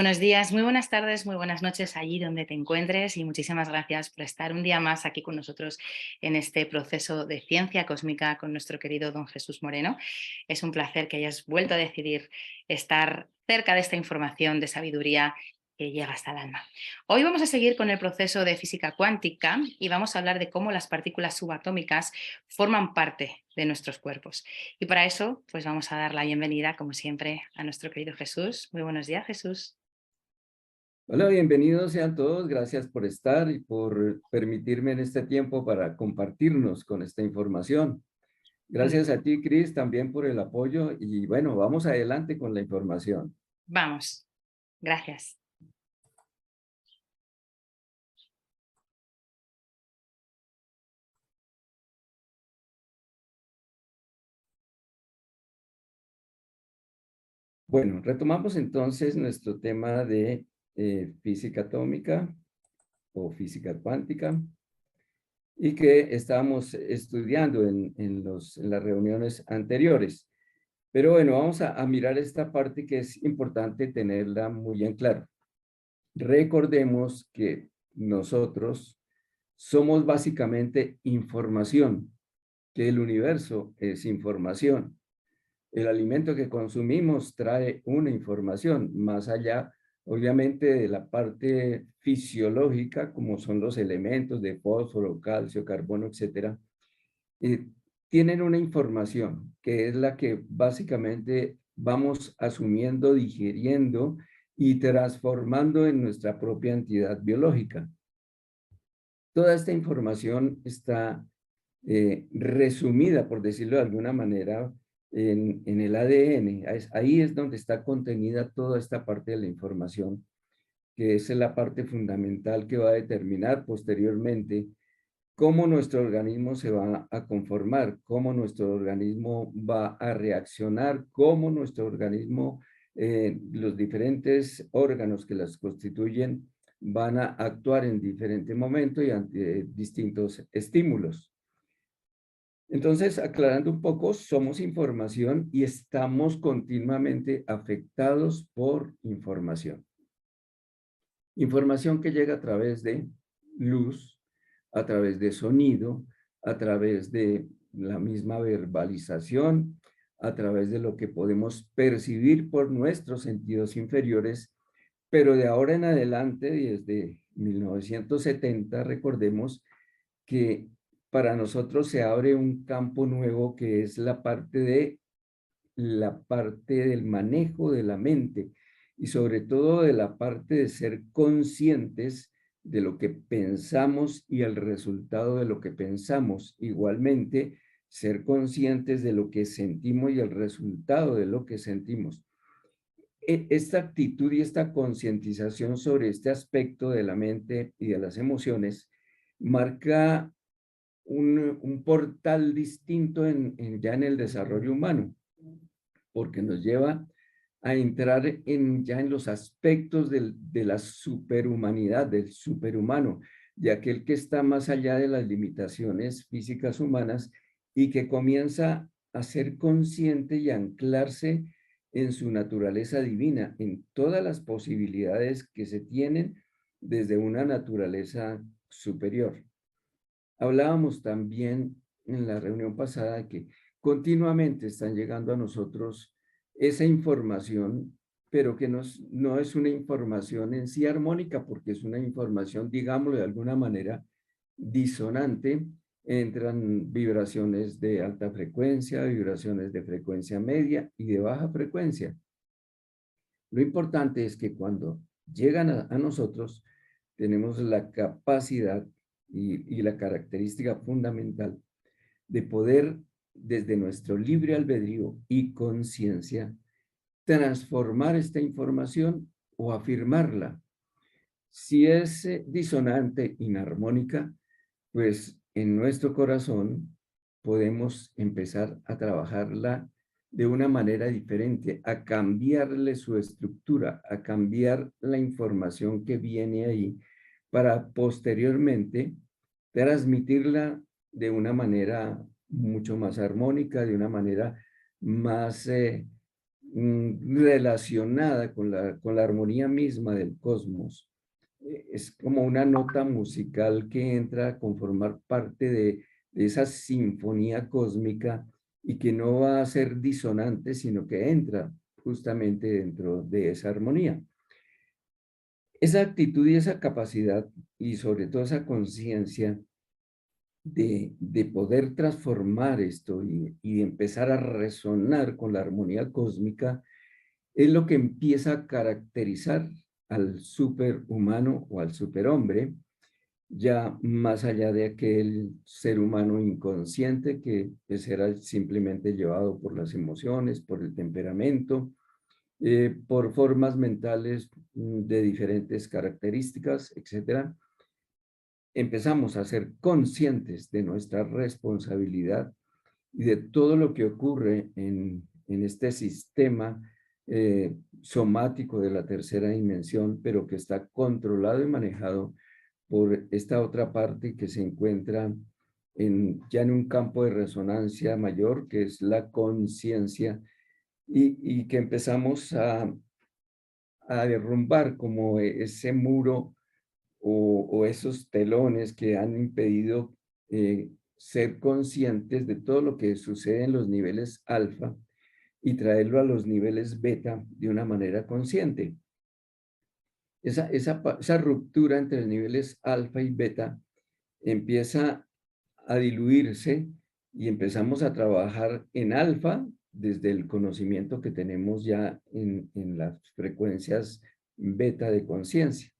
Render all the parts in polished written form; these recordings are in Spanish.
buenos días, muy buenas tardes, muy buenas noches allí donde te encuentres y muchísimas gracias por estar un día más aquí con nosotros en este proceso de ciencia cósmica con nuestro querido don Jesús Moreno. Es un placer que hayas vuelto a decidir estar cerca de esta información de sabiduría que llega hasta el alma. Hoy vamos a seguir con el proceso de física cuántica y vamos a hablar de cómo las partículas subatómicas forman parte de nuestros cuerpos. Y para eso, pues vamos a dar la bienvenida, como siempre, a nuestro querido Jesús. Muy buenos días, Jesús. Hola, bienvenidos sean todos. Gracias por estar y por permitirme en este tiempo para compartirnos con esta información. Gracias a ti, Cris, también por el apoyo y bueno, vamos adelante con la información. Vamos, gracias. Bueno, retomamos entonces nuestro tema de física atómica o física cuántica y que estábamos estudiando en las reuniones anteriores. Pero bueno, vamos a mirar esta parte que es importante tenerla muy en claro. Recordemos que nosotros somos básicamente información, que el universo es información. El alimento que consumimos trae una información, más allá, obviamente, de la parte fisiológica, como son los elementos de fósforo, calcio, carbono, etcétera, eh, tienen una información que es la que básicamente vamos asumiendo, digiriendo y transformando en nuestra propia entidad biológica. Toda esta información está resumida, por decirlo de alguna manera, en el ADN. Ahí es donde está contenida toda esta parte de la información, que es la parte fundamental que va a determinar posteriormente cómo nuestro organismo se va a conformar, cómo nuestro organismo va a reaccionar, cómo nuestro organismo, los diferentes órganos que las constituyen, van a actuar en diferente momento y ante distintos estímulos. Entonces, aclarando un poco, somos información y estamos continuamente afectados por información. Información que llega a través de luz, a través de sonido, a través de la misma verbalización, a través de lo que podemos percibir por nuestros sentidos inferiores, pero de ahora en adelante, desde 1970, recordemos que para nosotros se abre un campo nuevo que es la parte del manejo de la mente y sobre todo de la parte de ser conscientes de lo que pensamos y el resultado de lo que pensamos. Igualmente, ser conscientes de lo que sentimos y el resultado de lo que sentimos. Esta actitud y esta concientización sobre este aspecto de la mente y de las emociones marca un portal distinto ya en el desarrollo humano, porque nos lleva a entrar ya en los aspectos de la superhumanidad, del superhumano, de aquel que está más allá de las limitaciones físicas humanas y que comienza a ser consciente y a anclarse en su naturaleza divina, en todas las posibilidades que se tienen desde una naturaleza superior. Hablábamos también en la reunión pasada de que continuamente están llegando a nosotros esa información, pero que no es una información en sí armónica, porque es una información, digámoslo de alguna manera, disonante. Entran vibraciones de alta frecuencia, vibraciones de frecuencia media y de baja frecuencia. Lo importante es que cuando llegan a nosotros, tenemos la capacidad y la característica fundamental de poder, desde nuestro libre albedrío y conciencia, transformar esta información o afirmarla. Si es disonante, inarmónica, pues en nuestro corazón podemos empezar a trabajarla de una manera diferente, a cambiarle su estructura, a cambiar la información que viene ahí para posteriormente transmitirla de una manera mucho más armónica, de una manera más relacionada con la armonía misma del cosmos. Es como una nota musical que entra a conformar parte de esa sinfonía cósmica y que no va a ser disonante, sino que entra justamente dentro de esa armonía. Esa actitud y esa capacidad y sobre todo esa conciencia de poder transformar esto y empezar a resonar con la armonía cósmica es lo que empieza a caracterizar al superhumano o al superhombre, ya más allá de aquel ser humano inconsciente que pues era simplemente llevado por las emociones, por el temperamento, por formas mentales de diferentes características, etcétera. Empezamos a ser conscientes de nuestra responsabilidad y de todo lo que ocurre en este sistema somático de la tercera dimensión, pero que está controlado y manejado por esta otra parte que se encuentra ya en un campo de resonancia mayor, que es la conciencia, y que empezamos a derrumbar como ese muro o esos telones que han impedido ser conscientes de todo lo que sucede en los niveles alfa y traerlo a los niveles beta de una manera consciente. Esa ruptura entre los niveles alfa y beta empieza a diluirse y empezamos a trabajar en alfa desde el conocimiento que tenemos ya en las frecuencias beta de conciencia.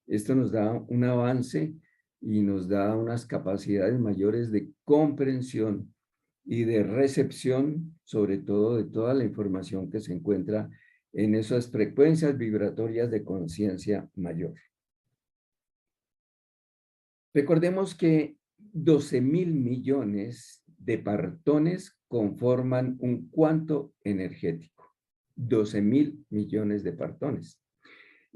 Esto nos da un avance y nos da unas capacidades mayores de comprensión y de recepción, sobre todo de toda la información que se encuentra en esas frecuencias vibratorias de conciencia mayor. Recordemos que 12.000 millones de partones conforman un cuanto energético. 12.000 millones de partones.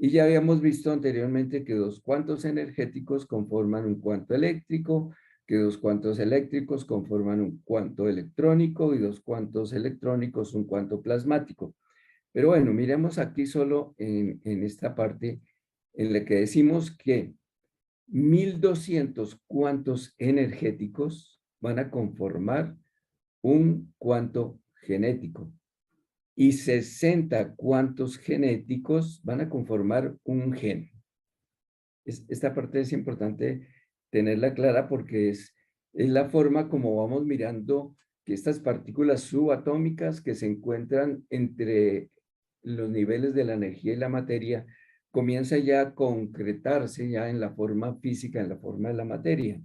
Y ya habíamos visto anteriormente que dos cuantos energéticos conforman un cuanto eléctrico, que dos cuantos eléctricos conforman un cuanto electrónico y dos cuantos electrónicos un cuanto plasmático. Pero bueno, miremos aquí solo en esta parte en la que decimos que 1.200 cuantos energéticos van a conformar un cuanto genético y 60 cuantos genéticos van a conformar un gen. Esta parte es importante tenerla clara porque es la forma como vamos mirando que estas partículas subatómicas que se encuentran entre los niveles de la energía y la materia comienza ya a concretarse ya en la forma física, en la forma de la materia.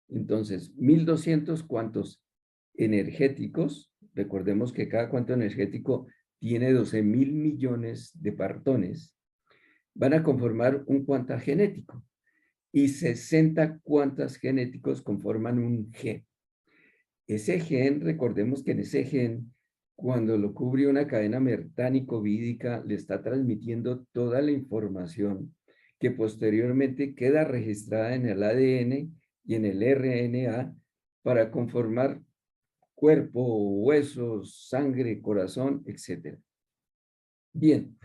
Entonces, 1.200 cuantos energéticos, recordemos que cada cuanto energético tiene 12.000 millones de partones, van a conformar un cuanta genético y 60 cuantas genéticos conforman un gen. Ese gen, recordemos que en ese gen, cuando lo cubre una cadena mertánico-vídica, le está transmitiendo toda la información que posteriormente queda registrada en el ADN y en el RNA para conformar cuerpo, huesos, sangre, corazón, etc. Bien,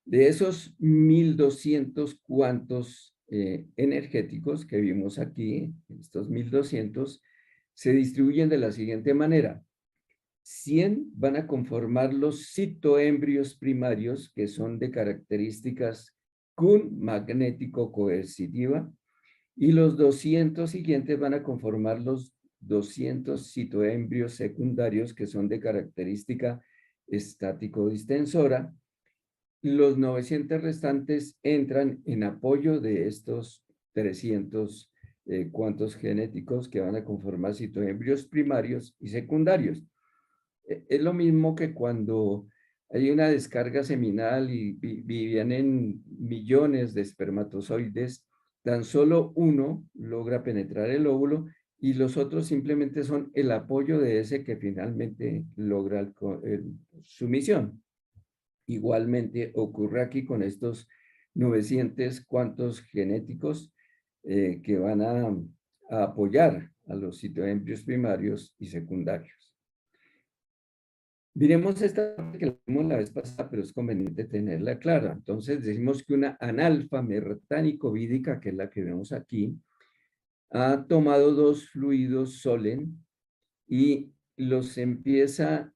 de esos 1.200 cuantos energéticos que vimos aquí, estos 1.200, se distribuyen de la siguiente manera. 100 van a conformar los citoembrios primarios, que son de características Kun magnético-coercitiva, y los 200 siguientes van a conformar los 200 citoembrios secundarios, que son de característica estático-distensora. Los 900 restantes entran en apoyo de estos 300 cuantos genéticos que van a conformar citoembrios primarios y secundarios. Es lo mismo que cuando hay una descarga seminal y vienen millones de espermatozoides, tan solo uno logra penetrar el óvulo y los otros simplemente son el apoyo de ese que finalmente logra su misión. Igualmente ocurre aquí con estos 900 cuantos genéticos que van a apoyar a los citoembrios primarios y secundarios. Miremos esta parte que la vimos la vez pasada, pero es conveniente tenerla clara. Entonces decimos que una analfa mertánico-vídica, que es la que vemos aquí, ha tomado dos fluidos solen y los empieza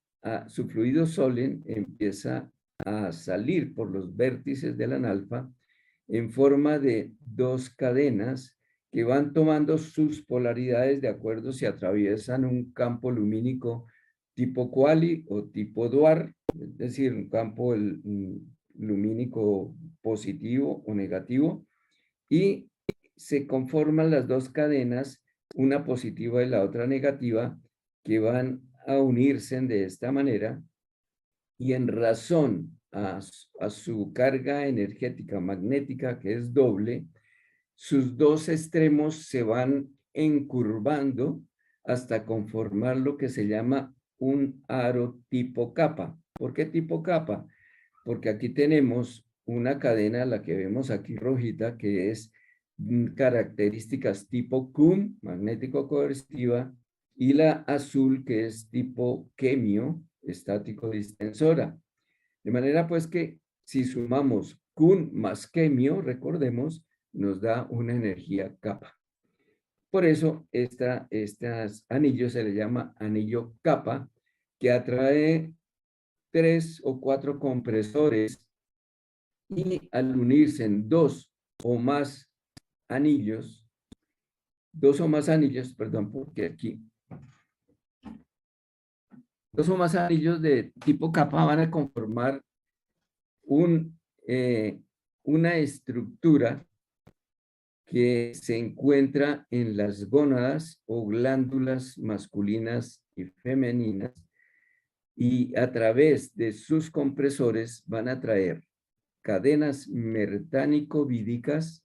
su fluido solen empieza a salir por los vértices del analfa en forma de dos cadenas que van tomando sus polaridades de acuerdo si atraviesan un campo lumínico tipo quali o tipo dual, es decir, un campo lumínico positivo o negativo, y se conforman las dos cadenas, una positiva y la otra negativa, que van a unirse de esta manera y en razón a su carga energética magnética, que es doble, sus dos extremos se van encurvando hasta conformar lo que se llama un aro tipo capa. ¿Por qué tipo capa? Porque aquí tenemos una cadena, la que vemos aquí rojita, que es características tipo cum, magnético coercitiva, y la azul, que es tipo quemio, estático distensora. De manera pues que si sumamos cum más quemio, recordemos, nos da una energía capa. Por eso estas anillos se le llama anillo capa, que atrae 3 o 4 compresores y al unirse en o más anillos, dos o más anillos, perdón, porque aquí, dos o más anillos de tipo capa van a conformar un, una estructura que se encuentra en las gónadas o glándulas masculinas y femeninas y a través de sus compresores van a traer cadenas mertánico-vídicas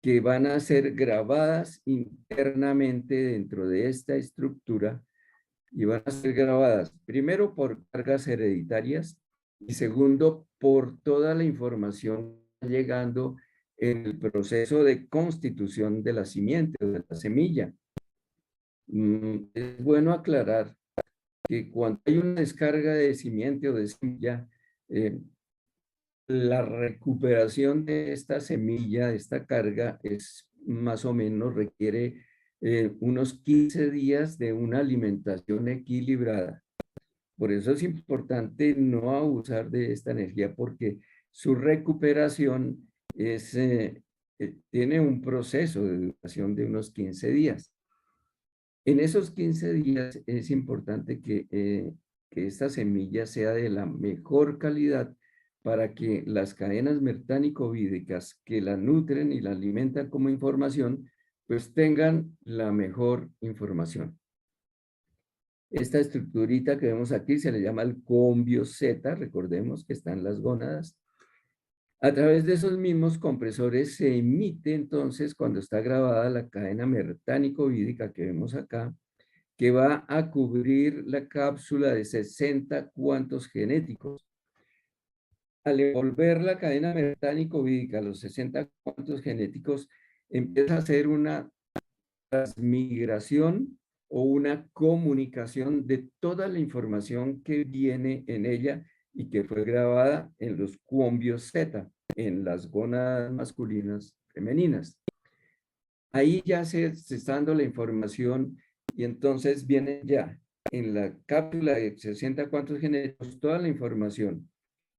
que van a ser grabadas internamente dentro de esta estructura y van a ser grabadas primero por cargas hereditarias y segundo por toda la información llegando en el proceso de constitución de la simiente o de la semilla. Es bueno aclarar que cuando hay una descarga de simiente o de semilla, la recuperación de esta semilla, de esta carga, es más o menos requiere unos 15 días de una alimentación equilibrada. Por eso es importante no abusar de esta energía porque su recuperación tiene un proceso de duración de unos 15 días. En esos 15 días es importante que esta semilla sea de la mejor calidad para que las cadenas mertánico-vídicas que la nutren y la alimentan como información, pues tengan la mejor información. Esta estructurita que vemos aquí se le llama el combio Z, recordemos que están las gónadas. A través de esos mismos compresores se emite entonces, cuando está grabada la cadena mertánico-vídica que vemos acá, que va a cubrir la cápsula de 60 cuantos genéticos. Al envolver la cadena mertánico-vídica, los 60 cuantos genéticos, empieza a hacer una transmigración o una comunicación de toda la información que viene en ella y que fue grabada en los cuombios Z, en las gónadas masculinas femeninas. Ahí ya se está dando la información y entonces viene ya en la cápsula de 60 cuantos genéticos toda la información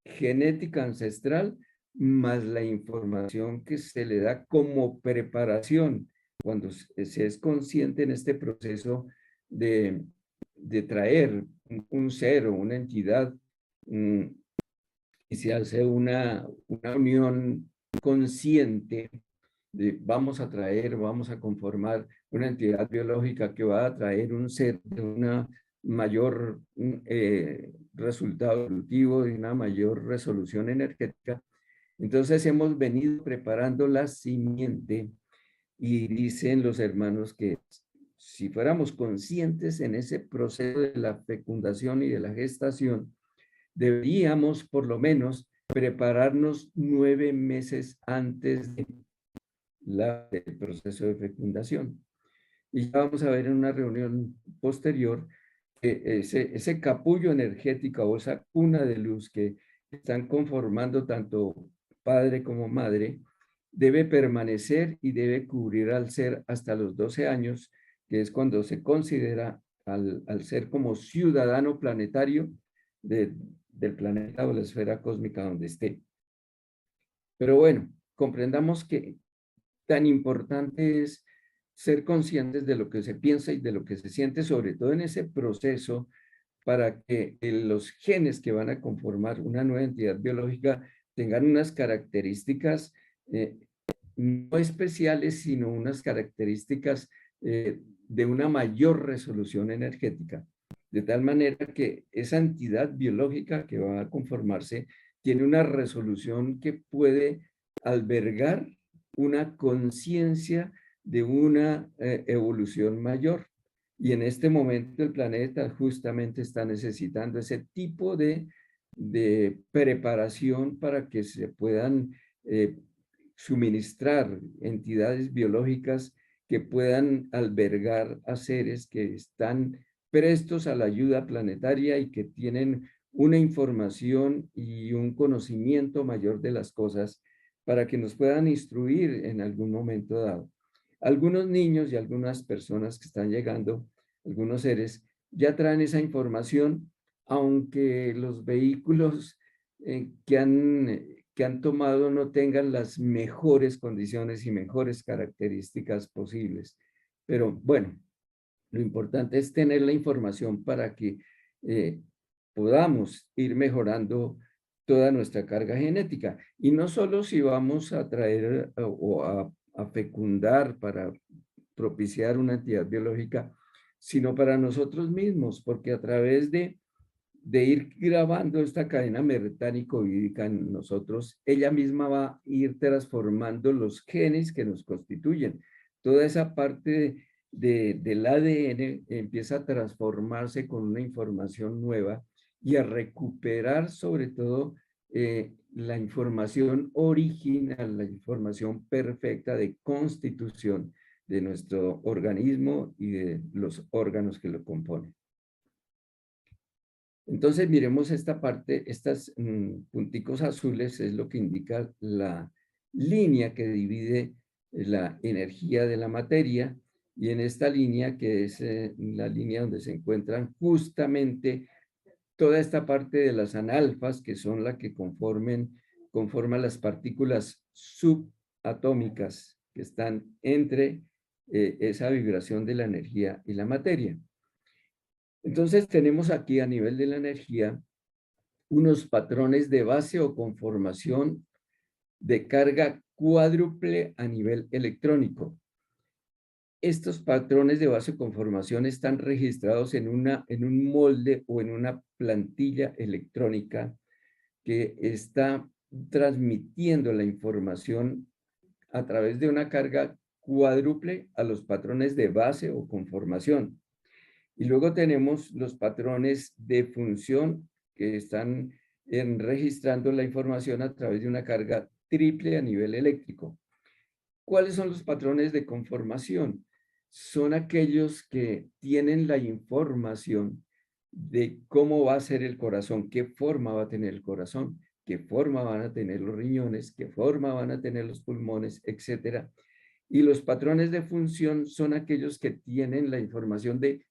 genética ancestral más la información que se le da como preparación cuando se es consciente en este proceso de traer un ser o una entidad y se hace una unión consciente de vamos a traer, vamos a conformar una entidad biológica que va a traer un ser de una mayor resultado evolutivo, de una mayor resolución energética. Entonces hemos venido preparando la simiente y dicen los hermanos que si fuéramos conscientes en ese proceso de la fecundación y de la gestación, deberíamos por lo menos prepararnos 9 meses antes del proceso de fecundación. Y ya vamos a ver en una reunión posterior ese capullo energético o esa cuna de luz que están conformando tanto padre como madre, debe permanecer y debe cubrir al ser hasta los 12 años, que es cuando se considera al ser como ciudadano planetario del planeta o la esfera cósmica donde esté. Pero bueno, comprendamos que tan importante es ser conscientes de lo que se piensa y de lo que se siente, sobre todo en ese proceso, para que los genes que van a conformar una nueva entidad biológica tengan unas características eh, no especiales, sino unas características de una mayor resolución energética, de tal manera que esa entidad biológica que va a conformarse tiene una resolución que puede albergar una conciencia de una evolución mayor. Y en este momento el planeta justamente está necesitando ese tipo de preparación para que se puedan suministrar entidades biológicas que puedan albergar a seres que están prestos a la ayuda planetaria y que tienen una información y un conocimiento mayor de las cosas para que nos puedan instruir en algún momento dado. Algunos niños y algunas personas que están llegando, algunos seres, ya traen esa información, aunque los vehículos que han tomado no tengan las mejores condiciones y mejores características posibles. Pero bueno, lo importante es tener la información para que eh, podamos ir mejorando toda nuestra carga genética. Y no solo si vamos a traer o a fecundar para propiciar una entidad biológica, sino para nosotros mismos, porque a través de ir grabando esta cadena metánico-vírica en nosotros, ella misma va a ir transformando los genes que nos constituyen. Toda esa parte del ADN empieza a transformarse con una información nueva y a recuperar sobre todo la información original, la información perfecta de constitución de nuestro organismo y de los órganos que lo componen. Entonces, miremos esta parte, estos punticos azules es lo que indica la línea que divide la energía de la materia, y en esta línea, que es la línea donde se encuentran justamente toda esta parte de las analfas, que son las que conforman las partículas subatómicas que están entre esa vibración de la energía y la materia. Entonces tenemos aquí a nivel de la energía unos patrones de base o conformación de carga cuádruple a nivel electrónico. Estos patrones de base o conformación están registrados en un molde o en una plantilla electrónica que está transmitiendo la información a través de una carga cuádruple a los patrones de base o conformación. Y luego tenemos los patrones de función que están registrando la información a través de una carga triple a nivel eléctrico. ¿Cuáles son los patrones de conformación? Son aquellos que tienen la información de cómo va a ser el corazón, qué forma va a tener el corazón, qué forma van a tener los riñones, qué forma van a tener los pulmones, etcétera. Y los patrones de función son aquellos que tienen la información de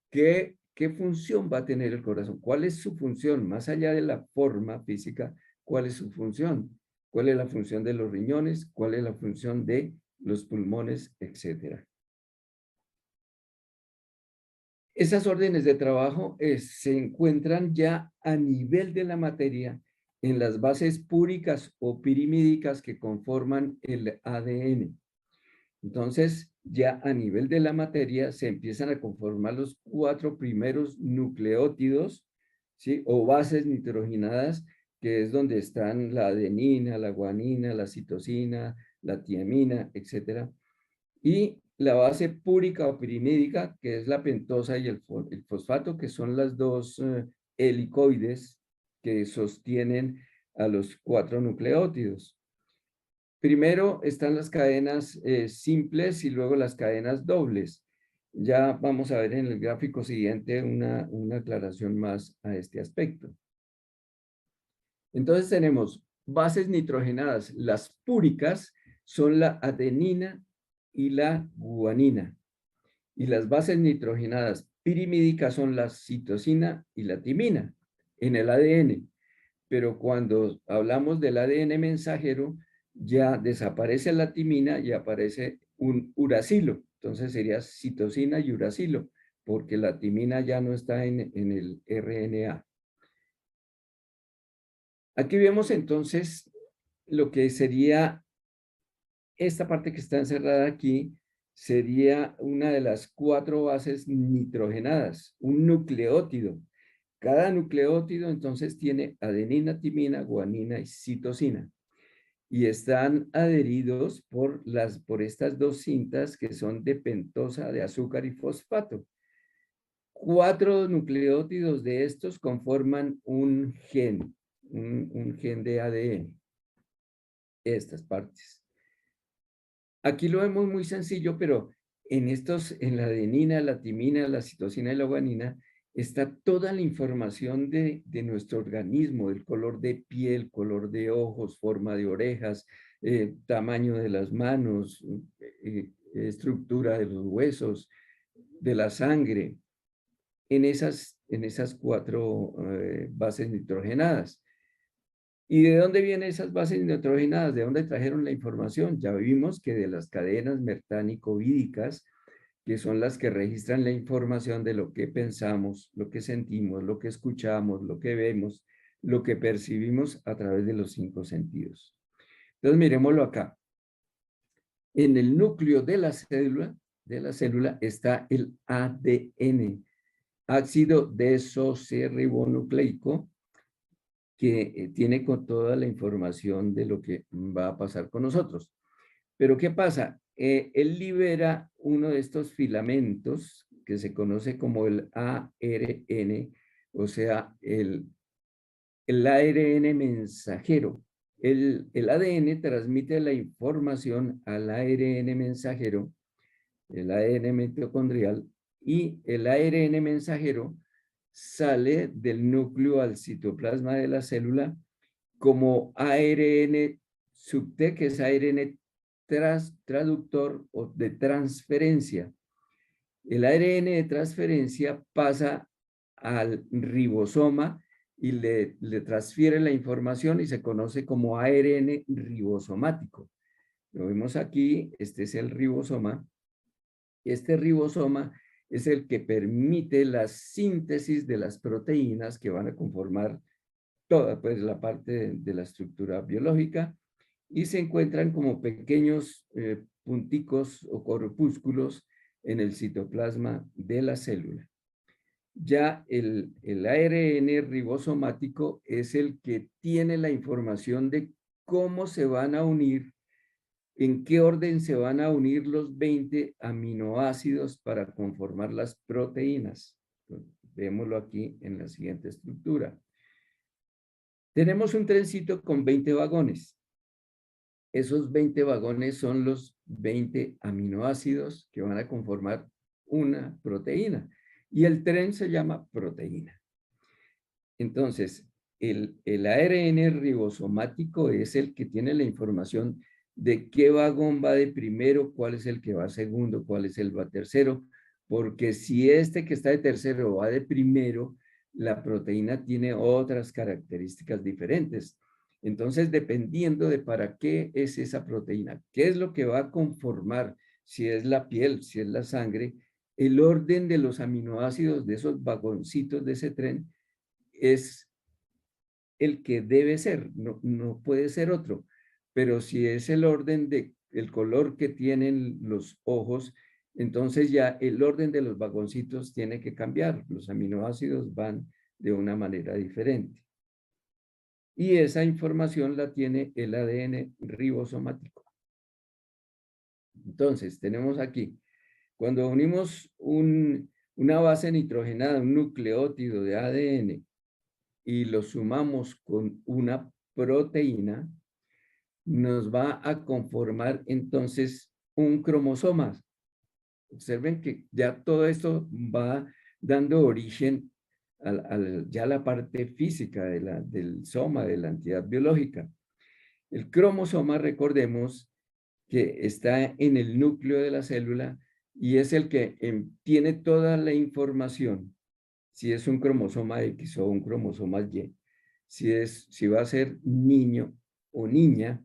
¿qué función va a tener el corazón? ¿Cuál es su función? Más allá de la forma física, ¿cuál es su función? ¿Cuál es la función de los riñones? ¿Cuál es la función de los pulmones, etcétera? Esas órdenes de trabajo se encuentran ya a nivel de la materia en las bases púricas o pirimídicas que conforman el ADN. Entonces, ya a nivel de la materia se empiezan a conformar los 4 primeros nucleótidos, ¿sí? O bases nitrogenadas, que es donde están la adenina, la guanina, la citosina, la tiamina, etcétera. Y la base púrica o pirimídica, que es la pentosa y el fosfato, que son las dos helicoides que sostienen a los 4 nucleótidos. Primero están las cadenas simples y luego las cadenas dobles. Ya vamos a ver en el gráfico siguiente una aclaración más a este aspecto. Entonces tenemos bases nitrogenadas. Las púricas son la adenina y la guanina. Y las bases nitrogenadas pirimídicas son la citosina y la timina en el ADN. Pero cuando hablamos del ADN mensajero, ya desaparece la timina y aparece un uracilo. Entonces sería citosina y uracilo, porque la timina ya no está en el RNA. Aquí vemos entonces lo que sería esta parte que está encerrada aquí, sería una de las 4 bases nitrogenadas, un nucleótido. Cada nucleótido entonces tiene adenina, timina, guanina y citosina. Y están adheridos por estas dos cintas que son de pentosa de azúcar y fosfato. 4 nucleótidos de estos conforman un gen, un gen de ADN, estas partes. Aquí lo vemos muy sencillo, pero en la adenina, la timina, la citosina y la guanina, está toda la información de nuestro organismo, el color de piel, color de ojos, forma de orejas, tamaño de las manos, estructura de los huesos, de la sangre, en esas 4 bases nitrogenadas. ¿Y de dónde vienen esas bases nitrogenadas? ¿De dónde trajeron la información? Ya vimos que de las cadenas mertánico-vídicas, que son las que registran la información de lo que pensamos, lo que sentimos, lo que escuchamos, lo que vemos, lo que percibimos a través de los 5 sentidos. Entonces, miremoslo acá. En el núcleo de la célula está el ADN, ácido desoxirribonucleico, que tiene con toda la información de lo que va a pasar con nosotros. Pero ¿qué pasa? Él libera uno de estos filamentos que se conoce como el ARN, o sea, el ARN mensajero. El ADN transmite la información al ARN mensajero, el ADN mitocondrial, y el ARN mensajero sale del núcleo al citoplasma de la célula como ARN subT, que es ARN traductor o de transferencia. El ARN de transferencia pasa al ribosoma y le transfiere la información y se conoce como ARN ribosomático. Lo vemos aquí, este es el ribosoma. Este ribosoma es el que permite la síntesis de las proteínas que van a conformar toda pues, la parte de la estructura biológica y se encuentran como pequeños punticos o corpúsculos en el citoplasma de la célula. Ya el ARN ribosomático es el que tiene la información de cómo se van a unir, en qué orden se van a unir los 20 aminoácidos para conformar las proteínas. Vémoslo aquí en la siguiente estructura. Tenemos un trencito con 20 vagones. Esos 20 vagones son los 20 aminoácidos que van a conformar una proteína. Y el tren se llama proteína. Entonces, el ARN ribosomático es el que tiene la información de qué vagón va de primero, cuál es el que va segundo, cuál es el va tercero, porque si este que está de tercero va de primero, la proteína tiene otras características diferentes. Entonces, dependiendo de para qué es esa proteína, qué es lo que va a conformar, si es la piel, si es la sangre, el orden de los aminoácidos de esos vagoncitos de ese tren es el que debe ser, no puede ser otro. Pero si es el orden de el color que tienen los ojos, entonces ya el orden de los vagoncitos tiene que cambiar. Los aminoácidos van de una manera diferente. Y esa información la tiene el ADN ribosomático. Entonces, tenemos aquí, cuando unimos una base nitrogenada, un nucleótido de ADN, y lo sumamos con una proteína, nos va a conformar entonces un cromosoma. Observen que ya todo esto va dando origen ya a la parte física del soma, de la entidad biológica. El cromosoma, recordemos que está en el núcleo de la célula y es el que tiene toda la información, si es un cromosoma X o un cromosoma Y, si va a ser niño o niña,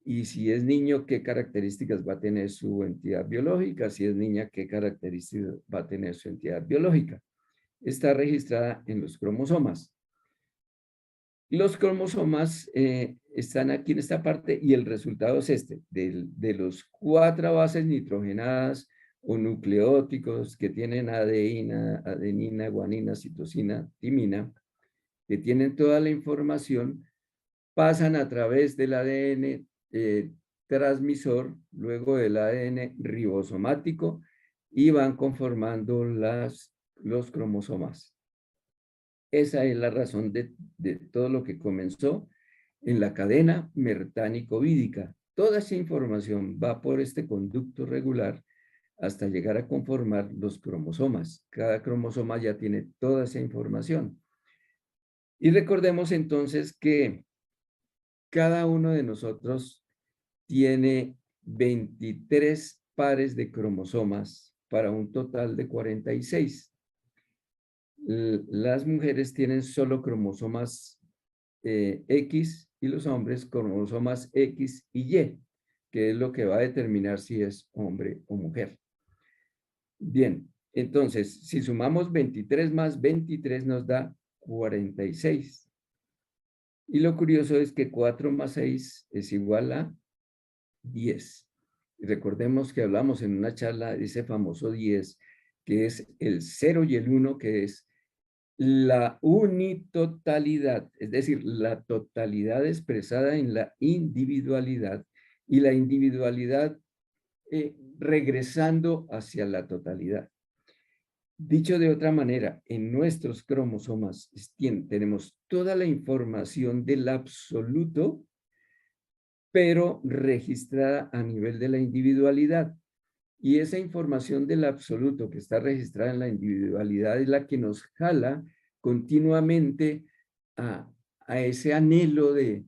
y si es niño, qué características va a tener su entidad biológica, si es niña, qué características va a tener su entidad biológica. Está registrada en los cromosomas. Los cromosomas están aquí en esta parte y el resultado es este, de los 4 bases nitrogenadas o nucleóticos que tienen adenina, guanina, citosina, timina, que tienen toda la información, pasan a través del ADN transmisor, luego del ADN ribosomático y van conformando los cromosomas. Esa es la razón de todo lo que comenzó en la cadena mertánico-vídica. Toda esa información va por este conducto regular hasta llegar a conformar los cromosomas. Cada cromosoma ya tiene toda esa información. Y recordemos entonces que cada uno de nosotros tiene 23 pares de cromosomas para un total de 46. Las mujeres tienen solo cromosomas X y los hombres cromosomas X y Y, que es lo que va a determinar si es hombre o mujer. Bien, entonces, si sumamos 23 más 23 nos da 46. Y lo curioso es que 4 más 6 es igual a 10. Y recordemos que hablamos en una charla de ese famoso 10, que es el 0 y el 1, que es la unitotalidad, es decir, la totalidad expresada en la individualidad y la individualidad regresando hacia la totalidad. Dicho de otra manera, en nuestros cromosomas tenemos toda la información del absoluto, pero registrada a nivel de la individualidad. Y esa información del absoluto que está registrada en la individualidad es la que nos jala continuamente a ese anhelo de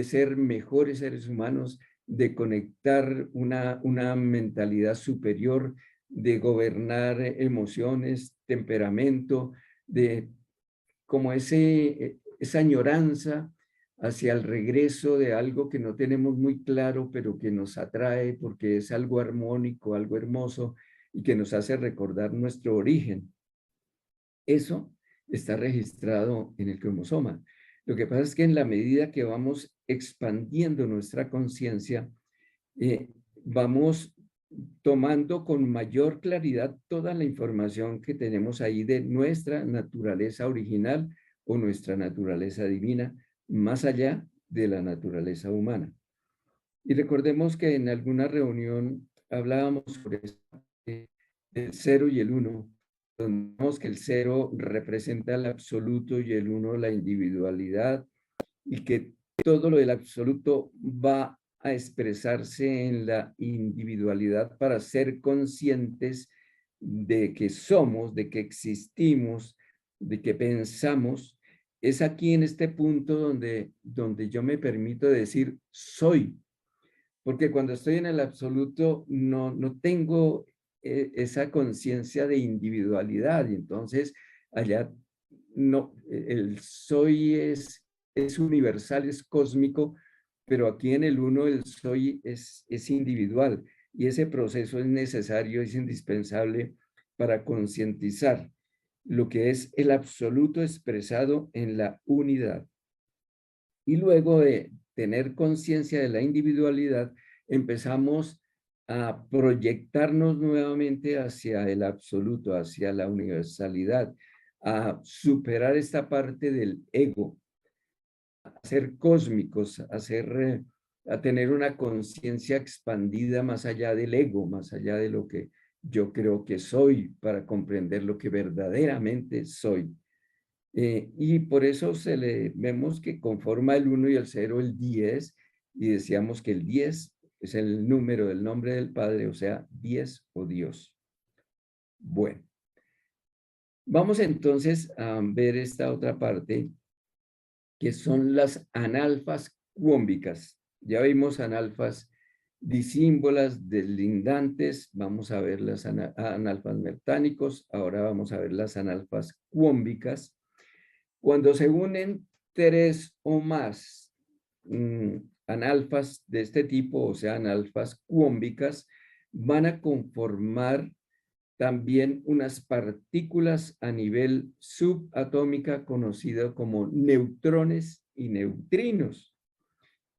ser mejores seres humanos, de conectar una mentalidad superior, de gobernar emociones, temperamento, de como esa añoranza hacia el regreso de algo que no tenemos muy claro, pero que nos atrae porque es algo armónico, algo hermoso y que nos hace recordar nuestro origen. Eso está registrado en el cromosoma. Lo que pasa es que en la medida que vamos expandiendo nuestra conciencia, vamos tomando con mayor claridad toda la información que tenemos ahí de nuestra naturaleza original o nuestra naturaleza divina, más allá de la naturaleza humana. Y recordemos que en alguna reunión hablábamos sobre el 0 y el 1, donde vemos que el 0 representa el absoluto y el 1 la individualidad, y que todo lo del absoluto va a expresarse en la individualidad para ser conscientes de que somos, de que existimos, de que pensamos. Es aquí en este punto donde yo me permito decir soy, porque cuando estoy en el absoluto no tengo esa conciencia de individualidad y entonces allá no, el soy es universal, es cósmico, pero aquí en el uno el soy es individual y ese proceso es necesario, es indispensable para concientizar lo que es el absoluto expresado en la unidad. Y luego de tener conciencia de la individualidad, empezamos a proyectarnos nuevamente hacia el absoluto, hacia la universalidad, a superar esta parte del ego, a ser cósmicos, a tener una conciencia expandida más allá del ego, más allá de lo que yo creo que soy, para comprender lo que verdaderamente soy. Y por eso vemos que conforma el 1 y el 0 el 10, y decíamos que el 10 es el número del nombre del Padre, o sea, 10 o Dios. Bueno, vamos entonces a ver esta otra parte, que son las analfas cuómbicas. Ya vimos analfas disímbolas, deslindantes, vamos a ver las analfas mectánicos, ahora vamos a ver las analfas cuómbicas. Cuando se unen tres o más analfas de este tipo, o sea, analfas cuómbicas, van a conformar también unas partículas a nivel subatómica conocido como neutrones y neutrinos,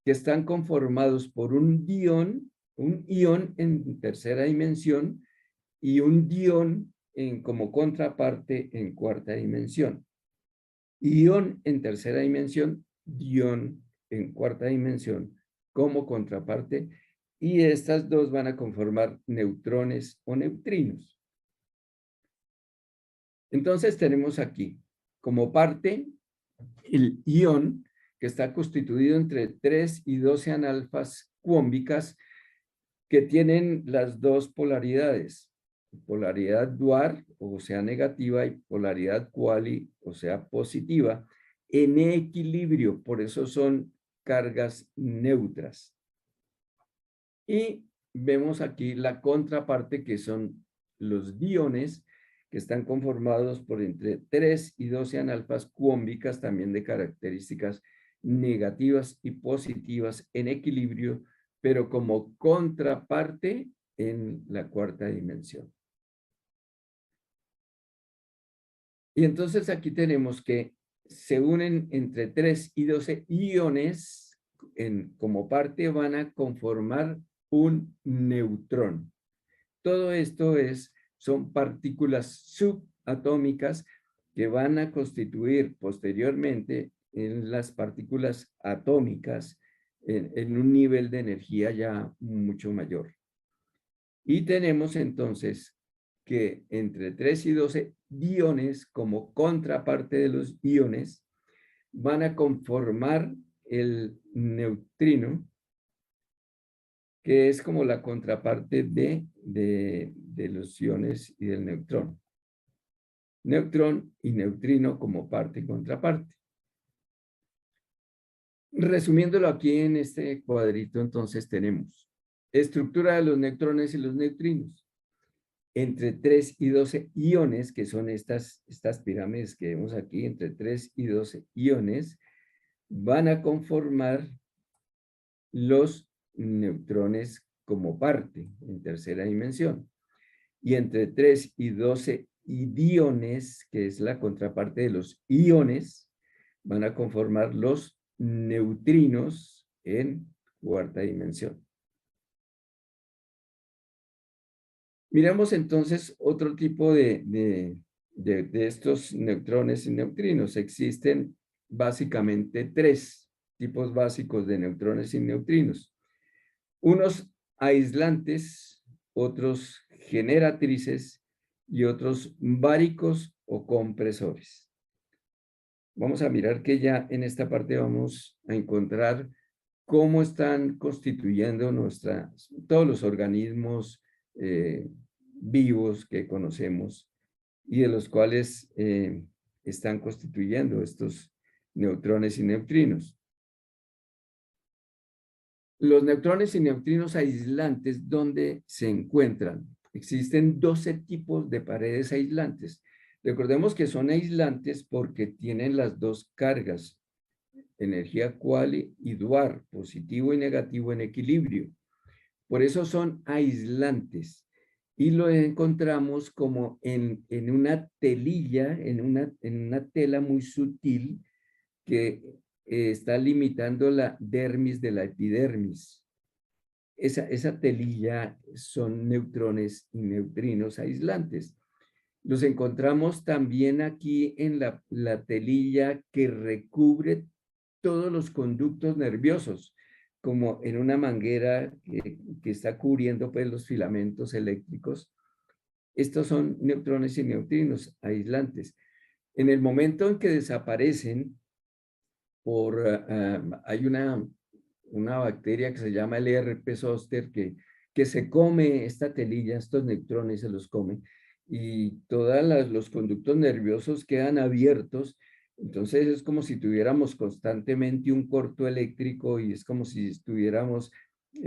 que están conformados por un ion en tercera dimensión y un dión como contraparte en cuarta dimensión. Ion en tercera dimensión, dión en cuarta dimensión como contraparte, y estas dos van a conformar neutrones o neutrinos. Entonces tenemos aquí como parte el ion, que está constituido entre 3 y 12 analfas cuómbicas que tienen las dos polaridades, polaridad dual, o sea, negativa, y polaridad quali, o sea, positiva, en equilibrio, por eso son cargas neutras. Y vemos aquí la contraparte, que son los diones, que están conformados por entre 3 y 12 analfas cuómbicas, también de características negativas y positivas en equilibrio, pero como contraparte en la cuarta dimensión. Y entonces aquí tenemos que se unen entre 3 y 12 iones, como parte van a conformar un neutrón. Todo esto son partículas subatómicas que van a constituir posteriormente en las partículas atómicas en un nivel de energía ya mucho mayor. Y tenemos entonces que entre 3 y 12 iones, como contraparte de los iones, van a conformar el neutrino, que es como la contraparte de los iones y del neutrón. Neutrón y neutrino como parte y contraparte. Resumiéndolo aquí en este cuadrito, entonces tenemos estructura de los neutrones y los neutrinos. Entre 3 y 12 iones, que son estas pirámides que vemos aquí, entre 3 y 12 iones, van a conformar los neutrones como parte en tercera dimensión. Y entre 3 y 12 idiones, que es la contraparte de los iones, van a conformar los neutrinos en cuarta dimensión. Miramos entonces otro tipo de estos neutrones y neutrinos. Existen básicamente tres tipos básicos de neutrones y neutrinos. Unos aislantes, otros generatrices y otros báricos o compresores. Vamos a mirar que ya en esta parte vamos a encontrar cómo están constituyendo todos los organismos vivos que conocemos y de los cuales están constituyendo estos neutrones y neutrinos. Los neutrones y neutrinos aislantes, ¿dónde se encuentran? Existen 12 tipos de paredes aislantes. Recordemos que son aislantes porque tienen las dos cargas, energía quali y dual, positivo y negativo en equilibrio. Por eso son aislantes. Y lo encontramos como en una telilla, en una tela muy sutil que está limitando la dermis de la epidermis. Esa telilla son neutrones y neutrinos aislantes. Los encontramos también aquí en la telilla que recubre todos los conductos nerviosos, como en una manguera que está cubriendo pues, los filamentos eléctricos. Estos son neutrones y neutrinos aislantes. En el momento en que desaparecen, hay una bacteria que se llama el herpes zóster que se come esta telilla, estos neutrones se los come, y todos los conductos nerviosos quedan abiertos. Entonces es como si tuviéramos constantemente un corto eléctrico y es como si estuviéramos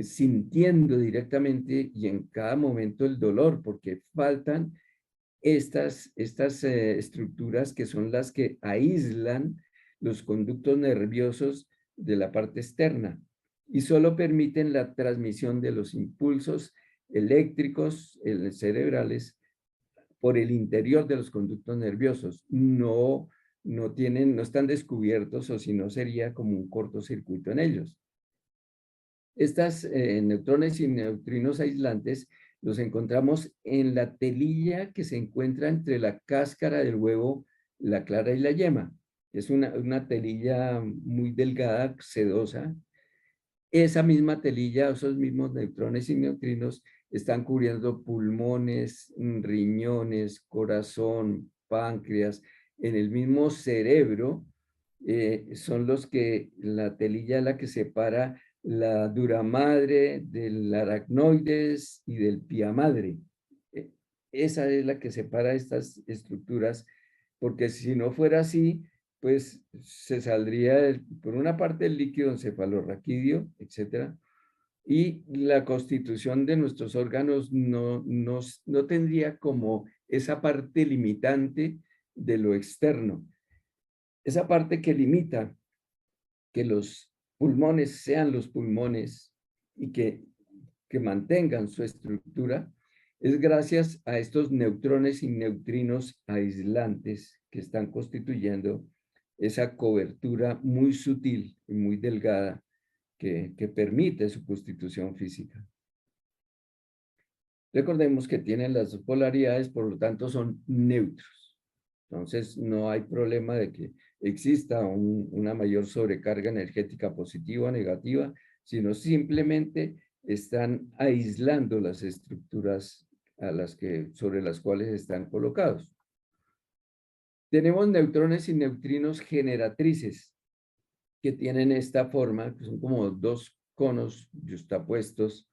sintiendo directamente y en cada momento el dolor, porque faltan estas estructuras que son las que aíslan los conductos nerviosos de la parte externa y solo permiten la transmisión de los impulsos eléctricos cerebrales por el interior de los conductos nerviosos. No están descubiertos o si no sería como un cortocircuito en ellos. Estas neutrones y neutrinos aislantes los encontramos en la telilla que se encuentra entre la cáscara del huevo, la clara y la yema. Es una telilla muy delgada, sedosa. Esa misma telilla, esos mismos neutrones y neutrinos están cubriendo pulmones, riñones, corazón, páncreas, en el mismo cerebro. Son los que, la telilla la que separa la dura madre del aracnoides y del pia madre. Eh, Esa es la que separa estas estructuras, porque si no fuera así, pues se saldría, por una parte, el líquido encefalorraquídeo, etcétera, y la constitución de nuestros órganos no tendría como esa parte limitante de lo externo, esa parte que limita que los pulmones sean los pulmones y que mantengan su estructura, es gracias a estos neutrones y neutrinos aislantes que están constituyendo esa cobertura muy sutil y muy delgada que permite su constitución física. Recordemos que tienen las dos polaridades, por lo tanto son neutros. Entonces no hay problema de que exista una mayor sobrecarga energética positiva o negativa, sino simplemente están aislando las estructuras sobre las cuales están colocados. Tenemos neutrones y neutrinos generatrices que tienen esta forma, que son como dos conos yuxtapuestos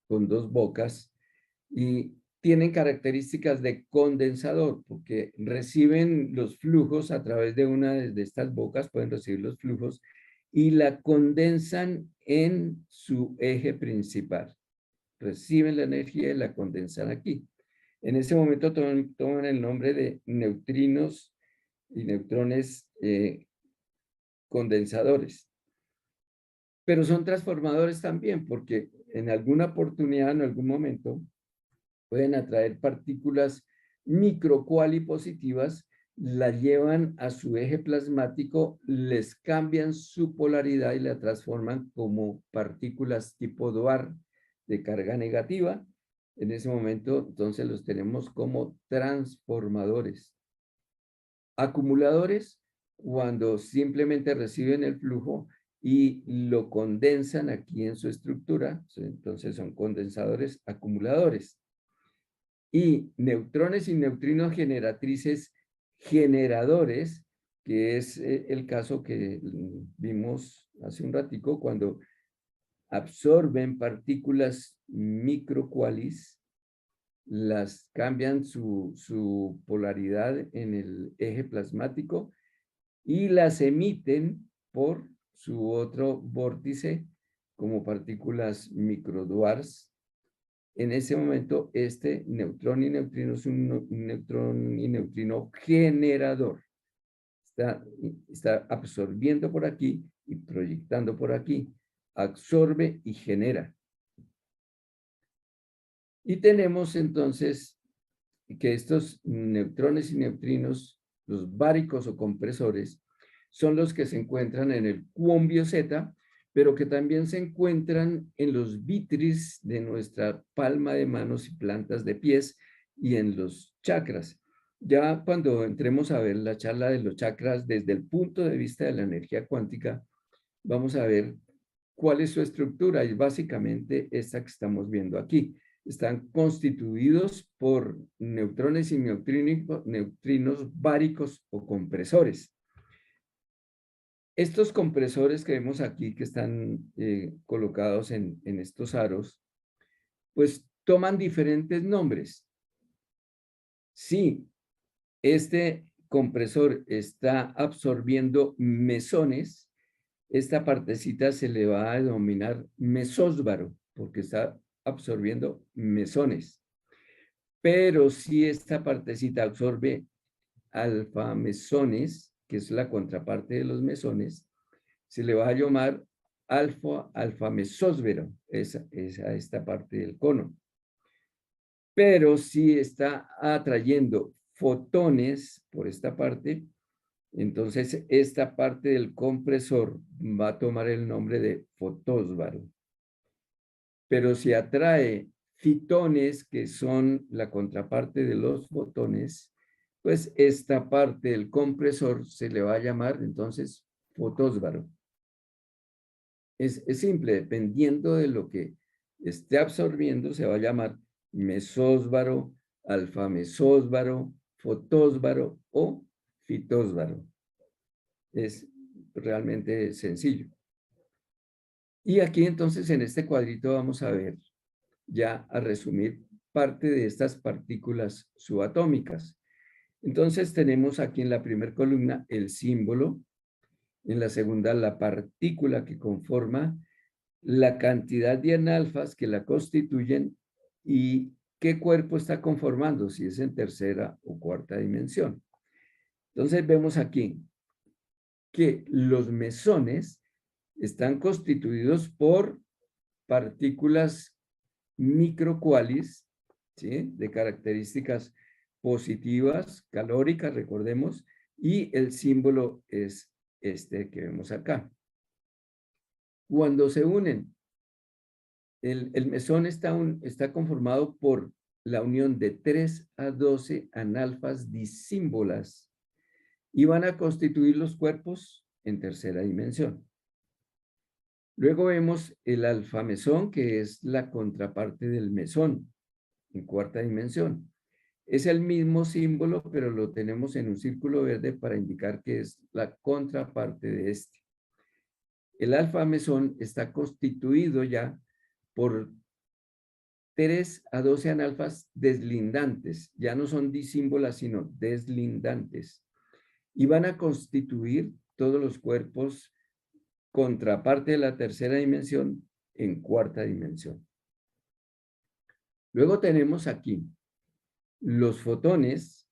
con dos bocas y tienen características de condensador porque reciben los flujos a través de una de estas bocas, pueden recibir los flujos y la condensan en su eje principal. Reciben la energía y la condensan aquí. En ese momento toman el nombre de neutrinos y neutrones condensadores. Pero son transformadores también, porque en alguna oportunidad, en algún momento, pueden atraer partículas microcualipositivas, las llevan a su eje plasmático, les cambian su polaridad y la transforman como partículas tipo Dwarf de carga negativa. En ese momento, entonces, los tenemos como transformadores. Acumuladores, cuando simplemente reciben el flujo y lo condensan aquí en su estructura, entonces son condensadores acumuladores. Y neutrones y neutrinos generatrices generadores, que es el caso que vimos hace un ratico, cuando absorben partículas microqualis, las cambian su polaridad en el eje plasmático y las emiten por su otro vórtice como partículas microdwarfs. En ese momento, este neutrón y neutrino es un neutrón y neutrino generador. Está absorbiendo por aquí y proyectando por aquí. Absorbe y genera. Y tenemos entonces que estos neutrones y neutrinos, los báricos o compresores, son los que se encuentran en el cuombio Z, pero que también se encuentran en los vitris de nuestra palma de manos y plantas de pies y en los chakras. Ya cuando entremos a ver la charla de los chakras desde el punto de vista de la energía cuántica, vamos a ver cuál es su estructura y básicamente esta que estamos viendo aquí. Están constituidos por neutrones y neutrinos báricos o compresores. Estos compresores que vemos aquí, que están colocados en estos aros, pues toman diferentes nombres. Si este compresor está absorbiendo mesones, esta partecita se le va a denominar mesósbaro, porque está absorbiendo mesones. Pero si esta partecita absorbe alfa-mesones, que es la contraparte de los mesones, se le va a llamar alfa-mesósbero, esta parte del cono. Pero si está atrayendo fotones por esta parte, entonces esta parte del compresor va a tomar el nombre de fotósbaro. Pero si atrae fitones, que son la contraparte de los fotones, pues esta parte del compresor se le va a llamar entonces fotósbaro. Es simple, dependiendo de lo que esté absorbiendo, se va a llamar mesósbaro, alfamesósbaro, fotósbaro o fitósbaro. Es realmente sencillo. Y aquí entonces en este cuadrito vamos a ver, ya a resumir parte de estas partículas subatómicas. Entonces tenemos aquí en la primera columna el símbolo, en la segunda la partícula que conforma, la cantidad de analfas que la constituyen y qué cuerpo está conformando, si es en tercera o cuarta dimensión. Entonces vemos aquí que los mesones están constituidos por partículas microqualis, ¿sí? De características positivas, calóricas, recordemos, y el símbolo es este que vemos acá. Cuando se unen, el mesón está conformado por la unión de 3 a 12 analfas disímbolas y van a constituir los cuerpos en tercera dimensión. Luego vemos el alfamesón, que es la contraparte del mesón en cuarta dimensión. Es el mismo símbolo, pero lo tenemos en un círculo verde para indicar que es la contraparte de este. El alfamesón está constituido ya por 3 a 12 analfas deslindantes. Ya no son disímbolas, sino deslindantes. Y van a constituir todos los cuerpos contraparte de la tercera dimensión en cuarta dimensión. Luego tenemos aquí los fotones,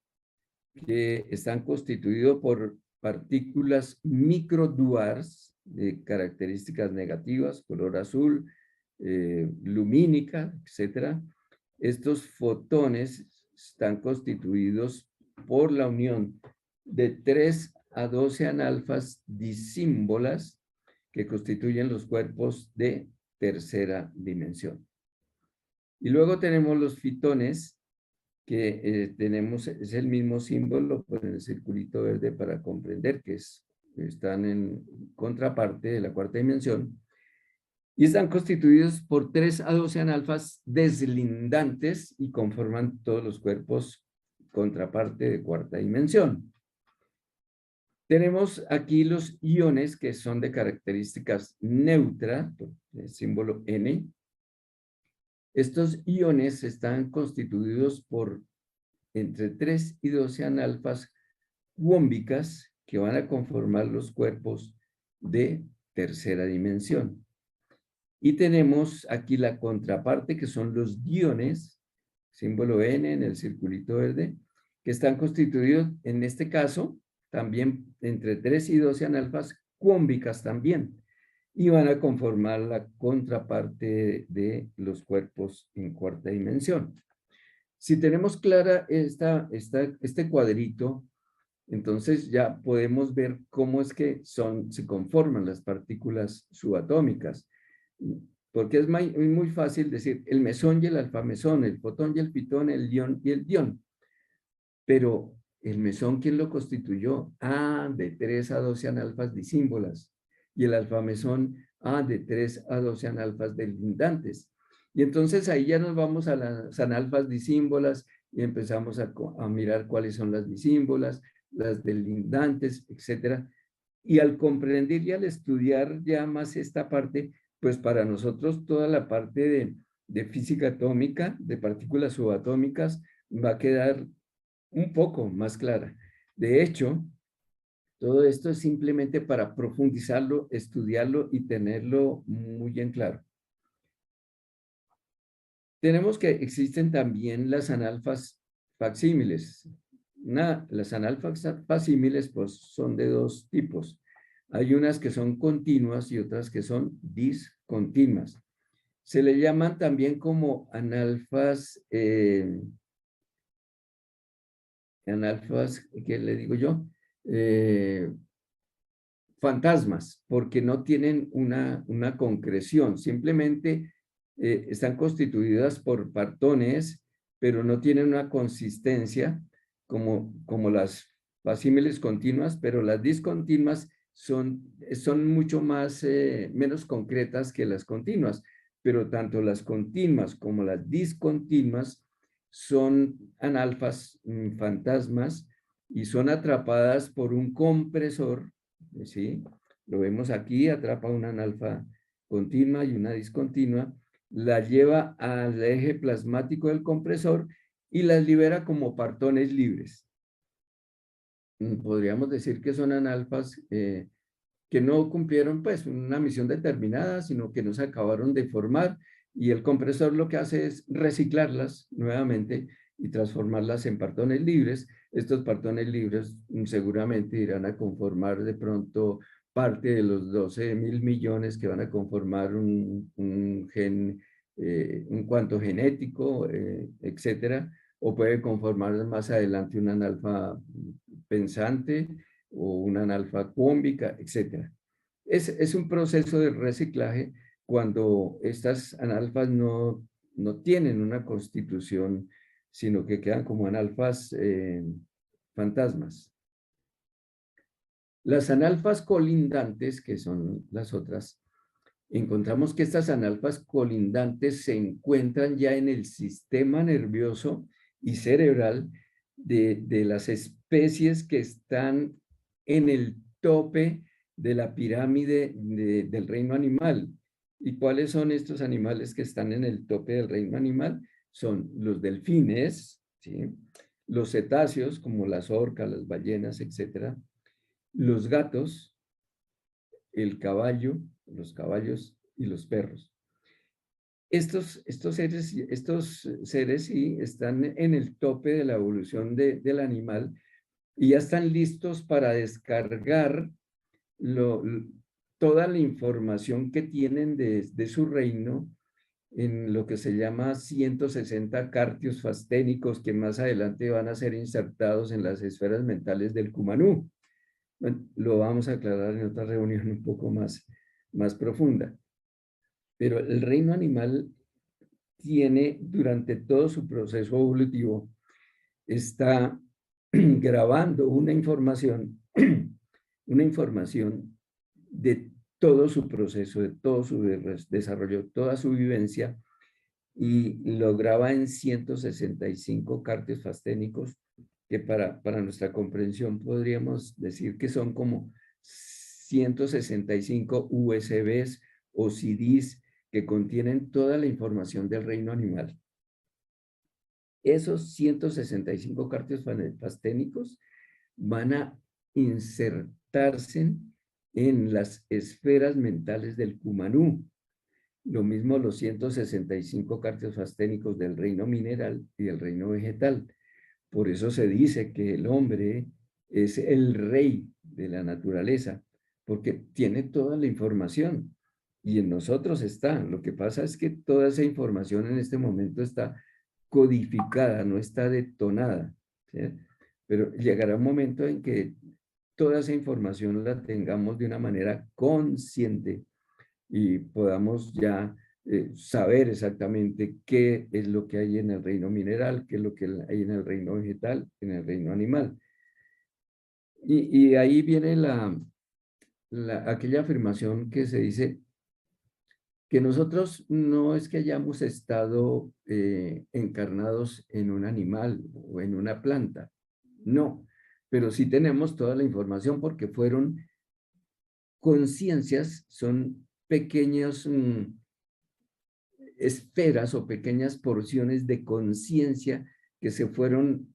que están constituidos por partículas microduars de características negativas, color azul, lumínica, etcétera. Estos fotones están constituidos por la unión de 3 a 12 analfas disímbolas que constituyen los cuerpos de tercera dimensión. Y luego tenemos los fitones, que tenemos, es el mismo símbolo, pues en el circulito verde para comprender que están en contraparte de la cuarta dimensión, y están constituidos por 3 a 12 analfas deslindantes y conforman todos los cuerpos contraparte de cuarta dimensión. Tenemos aquí los iones que son de características neutra, el símbolo N. Estos iones están constituidos por entre 3 y 12 analfas cuómbicas que van a conformar los cuerpos de tercera dimensión. Y tenemos aquí la contraparte, que son los diones, símbolo N en el circulito verde, que están constituidos, en este caso, también entre 3 y 12 analfas cuómbicas también, y van a conformar la contraparte de los cuerpos en cuarta dimensión. Si tenemos clara este cuadrito, entonces ya podemos ver cómo es que se conforman las partículas subatómicas. Porque es muy fácil decir el mesón y el alfamesón, el fotón y el fitón, el ion y el dión. Pero el mesón, ¿quién lo constituyó? De 3 a 12 analfas disímbolas. Y el alfamesón, de 3 a 12 analfas deslindantes. Y entonces ahí ya nos vamos a las analfas disímbolas y empezamos a mirar cuáles son las disímbolas, las deslindantes, etcétera. Y al comprender y al estudiar ya más esta parte, pues para nosotros toda la parte de física atómica, de partículas subatómicas, va a quedar un poco más clara. De hecho, todo esto es simplemente para profundizarlo, estudiarlo y tenerlo muy bien claro. Tenemos que existen también las analfas facsímiles. Las analfas facsímiles pues, son de dos tipos. Hay unas que son continuas y otras que son discontinuas. Se le llaman también como analfas, ¿qué le digo yo? Fantasmas, porque no tienen una concreción, simplemente están constituidas por partones, pero no tienen una consistencia como las facímiles continuas, pero las discontinuas son mucho más, menos concretas que las continuas, pero tanto las continuas como las discontinuas son analfas, fantasmas, y son atrapadas por un compresor. ¿Sí? Lo vemos aquí, atrapa una analfa continua y una discontinua, la lleva al eje plasmático del compresor y las libera como partones libres. Podríamos decir que son analfas que no cumplieron pues una misión determinada, sino que no se acabaron de formar, y el compresor lo que hace es reciclarlas nuevamente y transformarlas en partones libres. Estos partones libres seguramente irán a conformar de pronto parte de los 12.000 millones que van a conformar un gen, un cuanto genético, etcétera, o puede conformar más adelante una analfa pensante, o una analfa cúmbica, etc. Es un proceso de reciclaje cuando estas analfas no tienen una constitución, sino que quedan como analfas fantasmas. Las analfas colindantes, que son las otras, encontramos que estas analfas colindantes se encuentran ya en el sistema nervioso y cerebral de las especies que están en el tope de la pirámide del reino animal. ¿Y cuáles son estos animales que están en el tope del reino animal? Son los delfines, ¿sí? Los cetáceos, como las orcas, las ballenas, etcétera, los gatos, el caballo, los caballos y los perros. Estos seres sí están en el tope de la evolución del animal y ya están listos para descargar toda la información que tienen de su reino en lo que se llama 160 cartios fasténicos, que más adelante van a ser insertados en las esferas mentales del Cumanú. Bueno, lo vamos a aclarar en otra reunión un poco más profunda. Pero el reino animal tiene, durante todo su proceso evolutivo, está grabando una información de todo su proceso, de todo su desarrollo, toda su vivencia, y lo graba en 165 cartios fasténicos, que para nuestra comprensión podríamos decir que son como 165 USBs o CDs que contienen toda la información del reino animal. Esos 165 cartios fasténicos van a insertarse en las esferas mentales del Cumanú. Lo mismo los 165 cartios fasténicos del reino mineral y del reino vegetal. Por eso se dice que el hombre es el rey de la naturaleza, porque tiene toda la información y en nosotros está. Lo que pasa es que toda esa información en este momento está codificada, no está detonada, ¿sí? Pero llegará un momento en que toda esa información la tengamos de una manera consciente y podamos ya saber exactamente qué es lo que hay en el reino mineral, qué es lo que hay en el reino vegetal, en el reino animal. Y ahí viene aquella afirmación que se dice que nosotros no es que hayamos estado encarnados en un animal o en una planta, no, pero sí tenemos toda la información porque fueron conciencias, son pequeños esferas o pequeñas porciones de conciencia que se fueron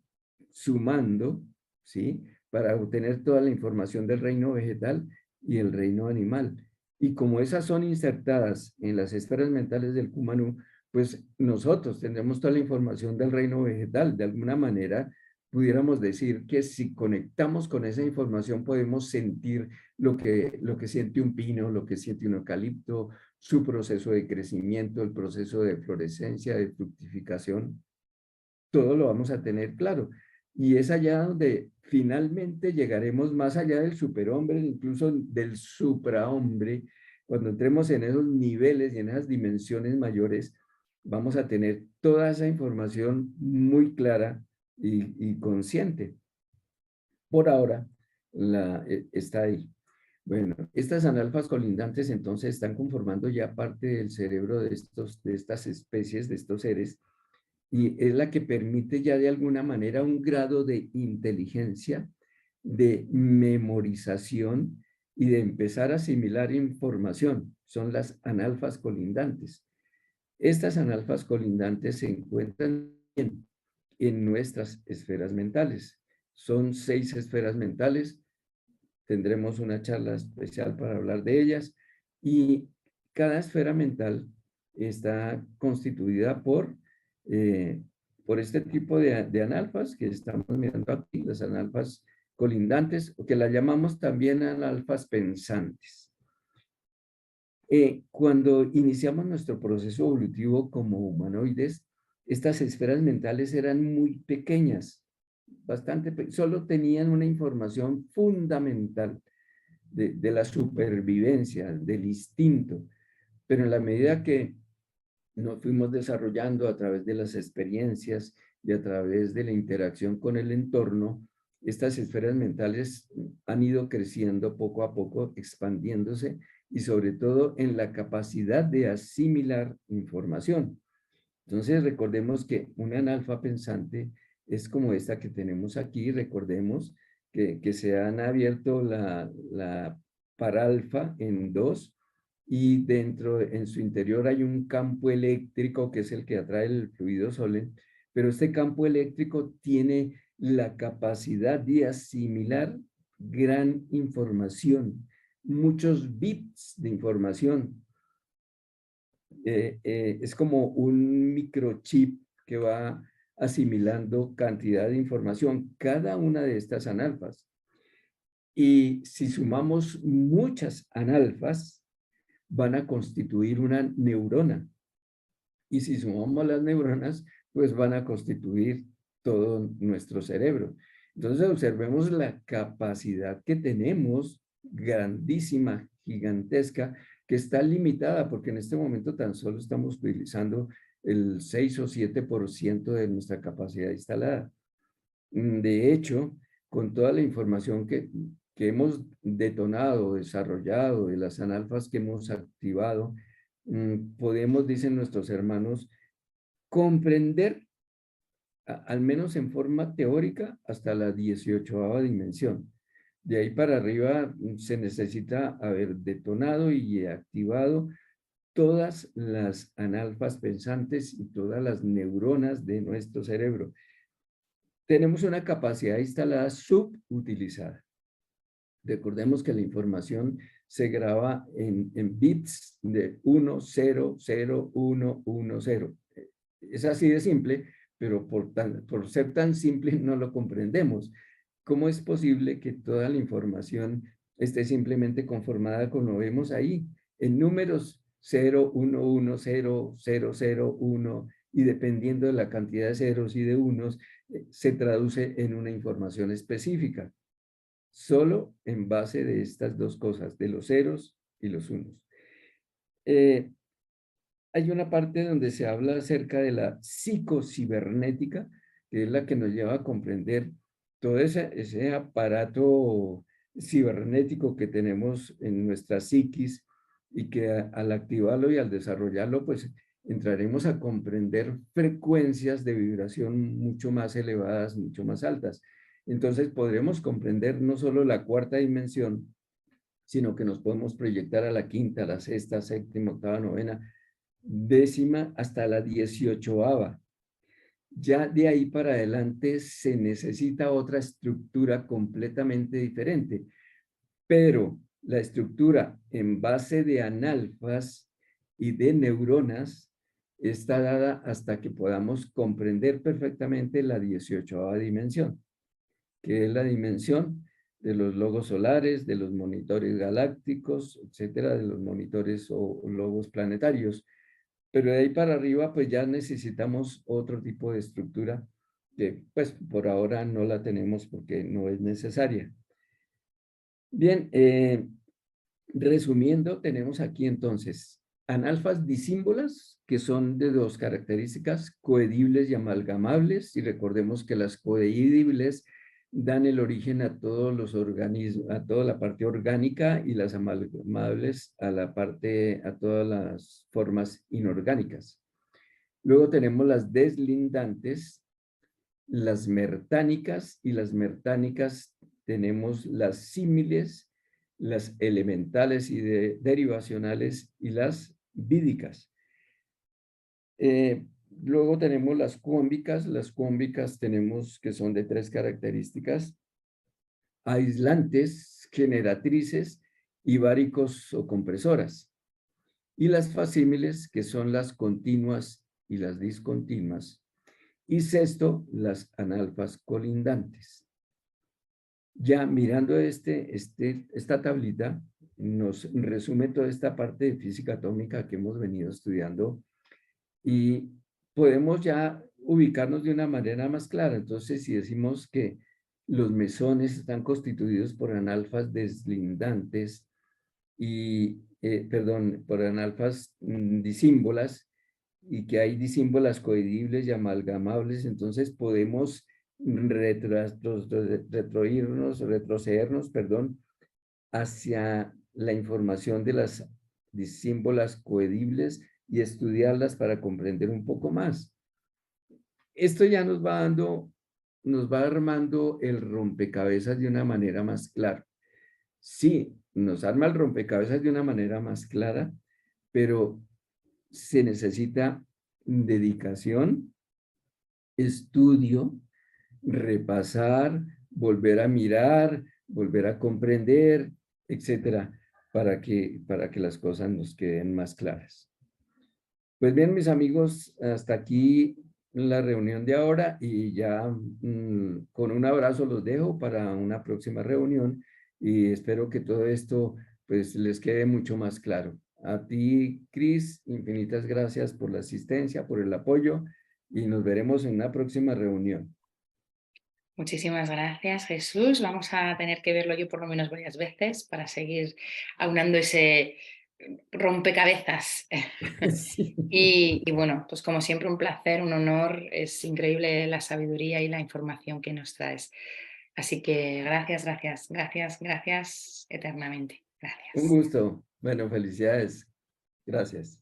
sumando, ¿sí? Para obtener toda la información del reino vegetal y el reino animal. Y como esas son insertadas en las esferas mentales del Kumanú, pues nosotros tendremos toda la información del reino vegetal. De alguna manera, pudiéramos decir que si conectamos con esa información podemos sentir lo que siente un pino, lo que siente un eucalipto, su proceso de crecimiento, el proceso de florescencia, de fructificación, todo lo vamos a tener claro. Y es allá donde finalmente llegaremos más allá del superhombre, incluso del suprahombre. Cuando entremos en esos niveles y en esas dimensiones mayores, vamos a tener toda esa información muy clara y consciente. Por ahora, está ahí. Bueno, estas analfas colindantes entonces están conformando ya parte del cerebro de estas especies, de estos seres, y es la que permite ya de alguna manera un grado de inteligencia, de memorización y de empezar a asimilar información. Son las analfas colindantes. Estas analfas colindantes se encuentran en nuestras esferas mentales. Son 6 esferas mentales. Tendremos una charla especial para hablar de ellas. Y cada esfera mental está constituida eh, por este tipo de analfas que estamos mirando aquí, las analfas colindantes, o que las llamamos también analfas pensantes. Cuando iniciamos nuestro proceso evolutivo como humanoides, estas esferas mentales eran muy pequeñas, solo tenían una información fundamental de la supervivencia, del instinto, pero en la medida que nos fuimos desarrollando a través de las experiencias y a través de la interacción con el entorno, estas esferas mentales han ido creciendo poco a poco, expandiéndose y sobre todo en la capacidad de asimilar información. Entonces recordemos que un analfa pensante es como esta que tenemos aquí. Recordemos que se han abierto la paralfa en dos y dentro, en su interior hay un campo eléctrico que es el que atrae el fluido solen, pero este campo eléctrico tiene la capacidad de asimilar gran información, muchos bits de información. Es como un microchip que va asimilando cantidad de información, cada una de estas analfas. Y si sumamos muchas analfas, van a constituir una neurona. Y si sumamos las neuronas, pues van a constituir todo nuestro cerebro. Entonces observemos la capacidad que tenemos, grandísima, gigantesca, que está limitada, porque en este momento tan solo estamos utilizando el 6 o 7% de nuestra capacidad instalada. De hecho, con toda la información que hemos detonado, desarrollado, de las analfas que hemos activado, podemos, dicen nuestros hermanos, comprender, al menos en forma teórica, hasta la 18ª dimensión. De ahí para arriba se necesita haber detonado y activado todas las analfas pensantes y todas las neuronas de nuestro cerebro. Tenemos una capacidad instalada subutilizada. Recordemos que la información se graba en bits de 1, 0, 0, 1, 1, 0. Es así de simple, pero por ser tan simple no lo comprendemos. ¿Cómo es posible que toda la información esté simplemente conformada como lo vemos ahí? En números 0, 1, 1, 0, 0, 0, 1, y dependiendo de la cantidad de ceros y de unos, se traduce en una información específica. Solo en base de estas dos cosas, de los ceros y los unos. Hay una parte donde se habla acerca de la psicocibernética, que es la que nos lleva a comprender todo ese aparato cibernético que tenemos en nuestra psiquis y que al activarlo y al desarrollarlo, pues entraremos a comprender frecuencias de vibración mucho más elevadas, mucho más altas. Entonces podremos comprender no solo la cuarta dimensión, sino que nos podemos proyectar a la quinta, la sexta, séptima, octava, novena, décima hasta la 18ª. Ya de ahí para adelante se necesita otra estructura completamente diferente, pero la estructura en base de analfas y de neuronas está dada hasta que podamos comprender perfectamente la 18ª dimensión, que es la dimensión de los logos solares, de los monitores galácticos, etcétera, de los monitores o logos planetarios. Pero de ahí para arriba, pues ya necesitamos otro tipo de estructura que, pues, por ahora no la tenemos porque no es necesaria. Bien, resumiendo, tenemos aquí entonces analfas disímbolas, que son de dos características, coedibles y amalgamables, y recordemos que las coedibles dan el origen a todos los organismos, a toda la parte orgánica, y las amalgamables a la parte, a todas las formas inorgánicas. Luego tenemos las deslindantes, las mertánicas, y las mertánicas tenemos las símiles, las elementales y derivacionales, y las vídicas. Luego tenemos las cúmbicas tenemos que son de tres características: aislantes, generatrices y váricos o compresoras. Y las facímiles, que son las continuas y las discontinuas. Y sexto, las analfas colindantes. Ya mirando esta tablita, nos resume toda esta parte de física atómica que hemos venido estudiando, y podemos ya ubicarnos de una manera más clara. Entonces, si decimos que los mesones están constituidos por analfas deslindantes y, perdón, por analfas disímbolas, y que hay disímbolas coedibles y amalgamables, entonces podemos retrocedernos, perdón, hacia la información de las disímbolas coedibles y estudiarlas para comprender un poco más. Esto ya nos va armando el rompecabezas de una manera más clara. Sí, nos arma el rompecabezas de una manera más clara, pero se necesita dedicación, estudio, repasar, volver a mirar, volver a comprender, etcétera, para que las cosas nos queden más claras. Pues bien, mis amigos, hasta aquí la reunión de ahora, y ya con un abrazo los dejo para una próxima reunión, y espero que todo esto pues les quede mucho más claro. A ti, Cris, infinitas gracias por la asistencia, por el apoyo, y nos veremos en una próxima reunión. Muchísimas gracias, Jesús. Vamos a tener que verlo yo por lo menos varias veces para seguir aunando ese rompecabezas. Sí. Y bueno, pues como siempre un placer, un honor. Es increíble la sabiduría y la información que nos traes. Así que gracias, gracias, gracias, gracias eternamente. Un Gracias. gusto. Bueno, felicidades. Gracias.